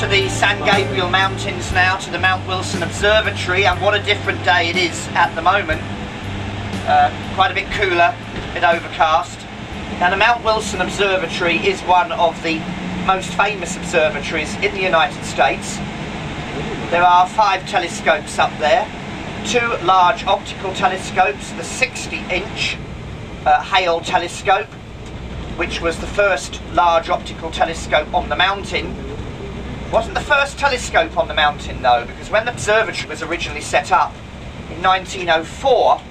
to the San Gabriel Mountains now, to the Mount Wilson Observatory, and what a different day it is at the moment. Quite a bit cooler, a bit overcast. Now the Mount Wilson Observatory is one of the most famous observatories in the United States. There are 5 telescopes up there, 2 large optical telescopes, the 60-inch Hale telescope, which was the first large optical telescope on the mountain. It wasn't the first telescope on the mountain though, because when the observatory was originally set up in 1904,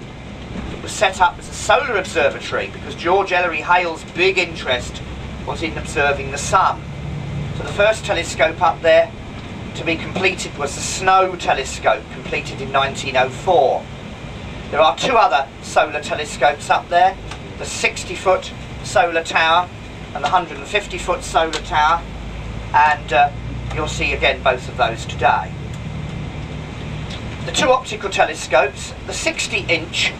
it was set up as a solar observatory because George Ellery Hale's big interest was in observing the sun. So the first telescope up there to be completed was the Snow telescope, completed in 1904. There are 2 other solar telescopes up there, the 60-foot solar tower and the 150-foot solar tower, and you'll see again both of those today. The 2 optical telescopes, the 60-inch,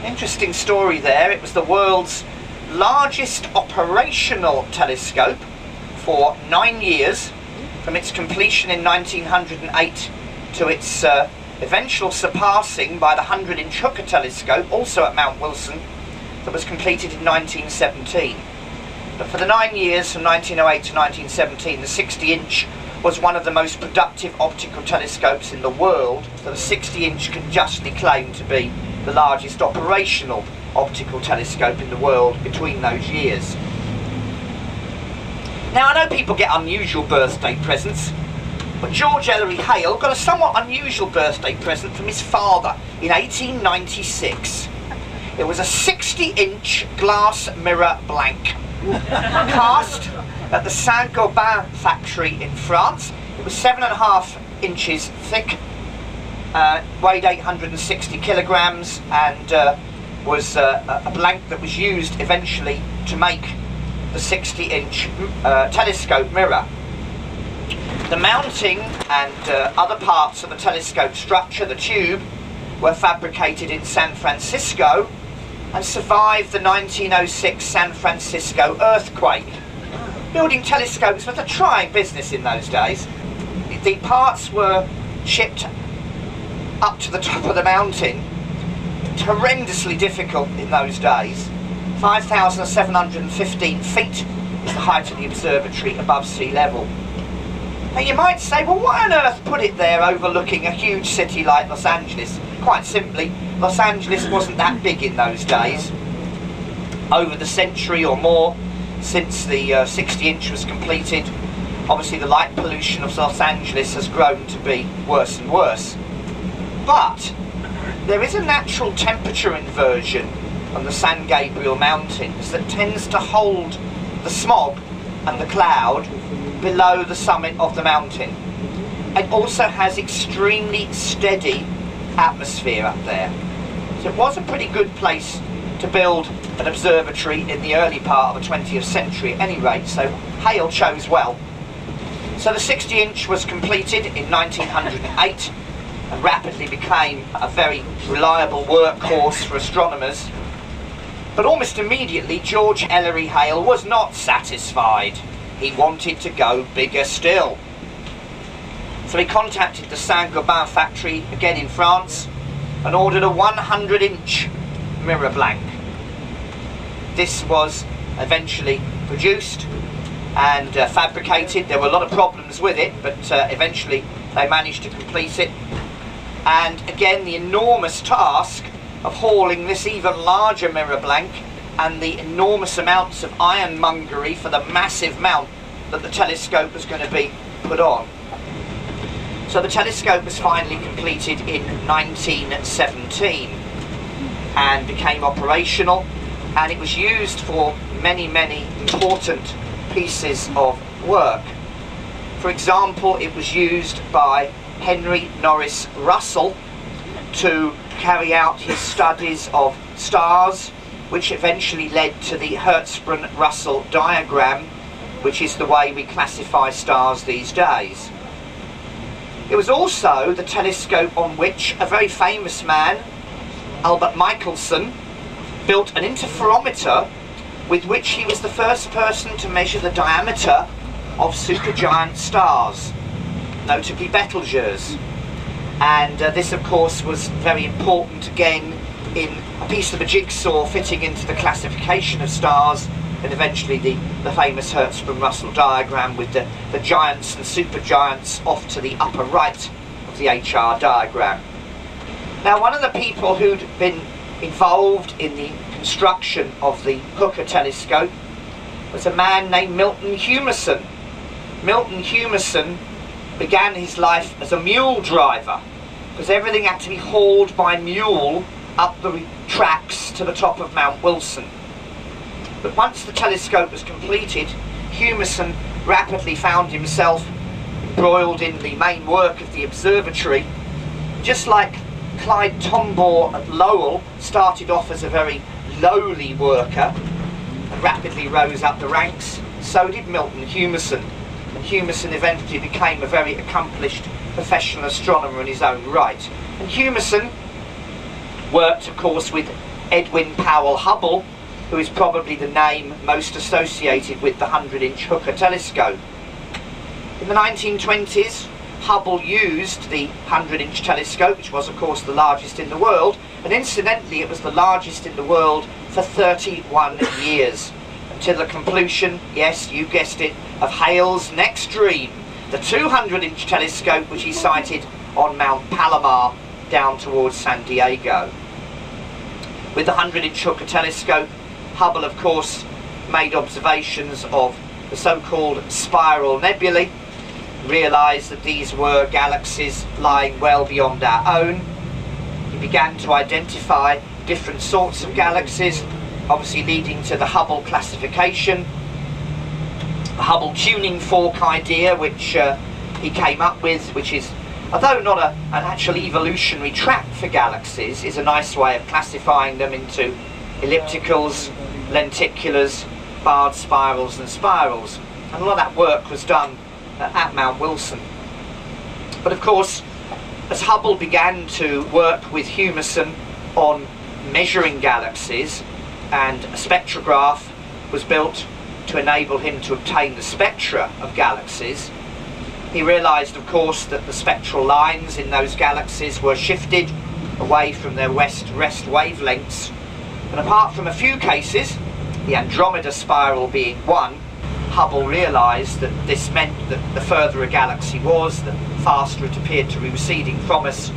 interesting story there, it was the world's largest operational telescope for 9 years, from its completion in 1908 to its eventual surpassing by the 100-inch Hooker telescope, also at Mount Wilson, that was completed in 1917. But for the 9 years from 1908 to 1917, the 60-inch was one of the most productive optical telescopes in the world, so the 60-inch can justly claim to be the largest operational optical telescope in the world between those years. Now I know people get unusual birthday presents, but George Ellery Hale got a somewhat unusual birthday present from his father in 1896. It was a 60-inch glass mirror blank, cast at the Saint-Gobain factory in France. It was 7.5 inches thick, weighed 860 kilograms, and was a blank that was used eventually to make the 60-inch telescope mirror. The mounting and other parts of the telescope structure, the tube, were fabricated in San Francisco and survived the 1906 San Francisco earthquake. Building telescopes was a trying business in those days. The parts were shipped up to the top of the mountain. Horrendously difficult in those days. 5,715 feet is the height of the observatory above sea level. Now you might say, well, why on earth put it there overlooking a huge city like Los Angeles? Quite simply, Los Angeles wasn't that big in those days. Over the century or more since the 60-inch was completed, obviously the light pollution of Los Angeles has grown to be worse and worse. But there is a natural temperature inversion on the San Gabriel Mountains that tends to hold the smog and the cloud below the summit of the mountain. It also has extremely steady atmosphere up there. So it was a pretty good place to build an observatory in the early part of the 20th century at any rate, so Hale chose well. So the 60-inch was completed in 1908 and rapidly became a very reliable workhorse for astronomers. But almost immediately George Ellery Hale was not satisfied. He wanted to go bigger still. So he contacted the Saint-Gobain factory again in France and ordered a 100-inch mirror blank. This was eventually produced and fabricated. There were a lot of problems with it, but eventually they managed to complete it. And again, the enormous task of hauling this even larger mirror blank and the enormous amounts of ironmongery for the massive mount that the telescope was going to be put on. So the telescope was finally completed in 1917 and became operational, and it was used for many, many important pieces of work. For example, it was used by Henry Norris Russell to carry out his studies of stars, which eventually led to the Hertzsprung-Russell diagram, which is the way we classify stars these days. It was also the telescope on which a very famous man, Albert Michelson, built an interferometer with which he was the first person to measure the diameter of supergiant stars, notably Betelgeuse. And this, of course, was very important again in a piece of a jigsaw fitting into the classification of stars, and eventually the famous Hertzsprung-Russell diagram with the giants and supergiants off to the upper right of the HR diagram. Now, one of the people who'd been involved in the construction of the Hooker telescope was a man named Milton Humason. Milton Humason began his life as a mule driver, because everything had to be hauled by mule up the tracks to the top of Mount Wilson. But once the telescope was completed, Humason rapidly found himself embroiled in the main work of the observatory. Just like Clyde Tombaugh at Lowell started off as a very lowly worker and rapidly rose up the ranks, so did Milton Humason. And Humason eventually became a very accomplished professional astronomer in his own right. And Humason worked, of course, with Edwin Powell Hubble, who is probably the name most associated with the 100-inch Hooker telescope. In the 1920s, Hubble used the 100-inch telescope, which was, of course, the largest in the world, and incidentally it was the largest in the world for 31 years, until the conclusion, yes, you guessed it, of Hale's next dream, the 200-inch telescope which he sighted on Mount Palomar down towards San Diego. With the 100-inch Hooker telescope, Hubble, of course, made observations of the so-called spiral nebulae, realised that these were galaxies lying well beyond our own. He began to identify different sorts of galaxies, obviously leading to the Hubble Classification, the Hubble tuning fork idea, which he came up with, which is, although not an actual evolutionary track for galaxies, is a nice way of classifying them into ellipticals, lenticulars, barred spirals and spirals. And a lot of that work was done at Mount Wilson. But of course, as Hubble began to work with Humason on measuring galaxies, and a spectrograph was built to enable him to obtain the spectra of galaxies, he realised, of course, that the spectral lines in those galaxies were shifted away from their west-rest wavelengths. And apart from a few cases, the Andromeda spiral being one, Hubble realised that this meant that the further a galaxy was, the faster it appeared to be receding from us.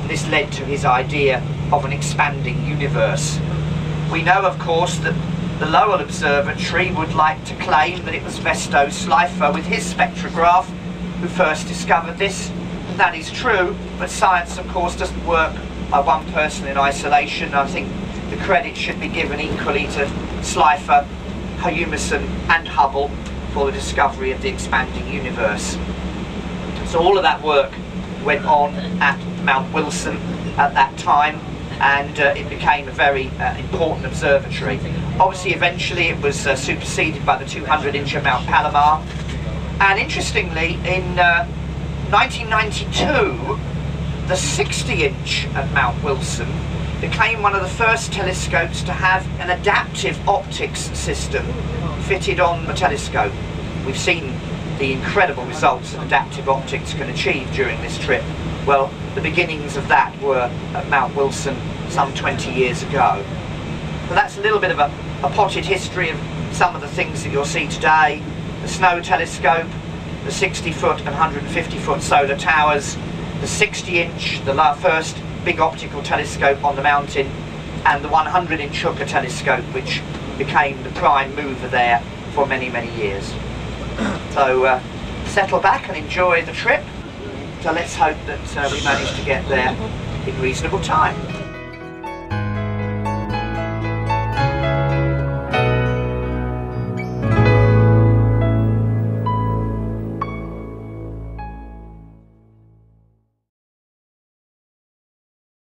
This led to his idea of an expanding universe. We know, of course, that the Lowell Observatory would like to claim that it was Vesto Slipher with his spectrograph who first discovered this, and that is true, but science, of course, doesn't work by one person in isolation. I think the credit should be given equally to Slipher, Humason and Hubble for the discovery of the expanding universe. So all of that work went on at Mount Wilson at that time, and it became a very important observatory. Obviously, eventually it was superseded by the 200-inch at Mount Palomar, and interestingly, in 1992, the 60-inch at Mount Wilson became one of the first telescopes to have an adaptive optics system fitted on the telescope. We've seen the incredible results that adaptive optics can achieve during this trip. Well, the beginnings of that were at Mount Wilson some 20 years ago. So that's a little bit of a potted history of some of the things that you'll see today. The SNO telescope, the 60-foot and 150-foot solar towers, the 60-inch, the first big optical telescope on the mountain, and the 100-inch Hooker telescope, which became the prime mover there for many, many years. So settle back and enjoy the trip. So let's hope that we manage to get there in reasonable time.